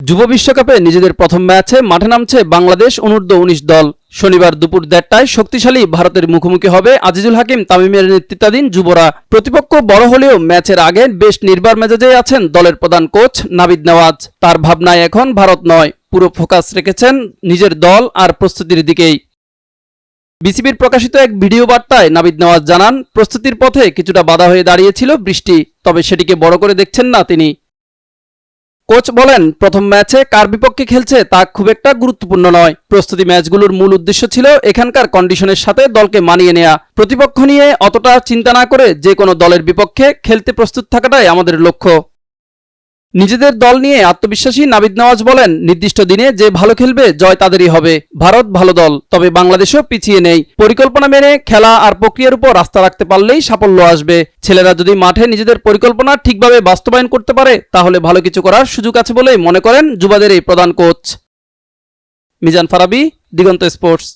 যুব বিশ্বকাপে নিজেদের প্রথম ম্যাচে মাঠে নামছে বাংলাদেশ অনূর্ধ্ব-19 দল। শনিবার দুপুর 1টায় শক্তিশালী ভারতের মুখোমুখি হবে আজিজুল হাকিম তামিমের নেতৃত্বাধীন যুবরা। প্রতিপক্ষ বড় হলেও ম্যাচের আগে বেশ নির্ভর মেজাজে আছেন দলের প্রধান কোচ নাভিদ নেওয়াজ। তার ভাবনায় এখন ভারত নয়, পুরো ফোকাস রেখেছেন নিজের দল আর প্রস্তুতির দিকেই। বিসিবির প্রকাশিত এক ভিডিও বার্তায় নাভিদ নেওয়াজ জানান, প্রস্তুতির পথে কিছুটা বাধা হয়ে দাঁড়িয়েছিল বৃষ্টি, তবে সেটিকে বড় করে দেখছেন না তিনি। কোচ বলেন, প্রথম ম্যাচে কার বিপক্ষে খেলছে তা খুব একটা গুরুত্বপূর্ণ নয়। প্রস্তুতি ম্যাচগুলোর মূল উদ্দেশ্য ছিল এখানকার কন্ডিশনের সাথে দলকে মানিয়ে নেওয়া। প্রতিপক্ষ নিয়ে অতটা চিন্তা না করে যে কোনো দলের বিপক্ষে খেলতে প্রস্তুত থাকাটাই আমাদের লক্ষ্য। নিজেদের দল নিয়ে আত্মবিশ্বাসী নাভিদ নেওয়াজ বলেন, নির্দিষ্ট দিনে যে ভালো খেলবে জয় তাদেরই হবে। ভারত ভালো দল, তবে বাংলাদেশও পিছিয়ে নেই। পরিকল্পনা মেনে খেলা আর প্রক্রিয়ার উপর আস্থা রাখতে পারলেই সাফল্য আসবে। ছেলেরা যদি মাঠে নিজেদের পরিকল্পনা ঠিকভাবে বাস্তবায়ন করতে পারে তাহলে ভালো কিছু করার সুযোগ আছে বলেই মনে করেন যুবাদের এই প্রধান কোচ। মিজান ফারাবি, দিগন্ত স্পোর্টস।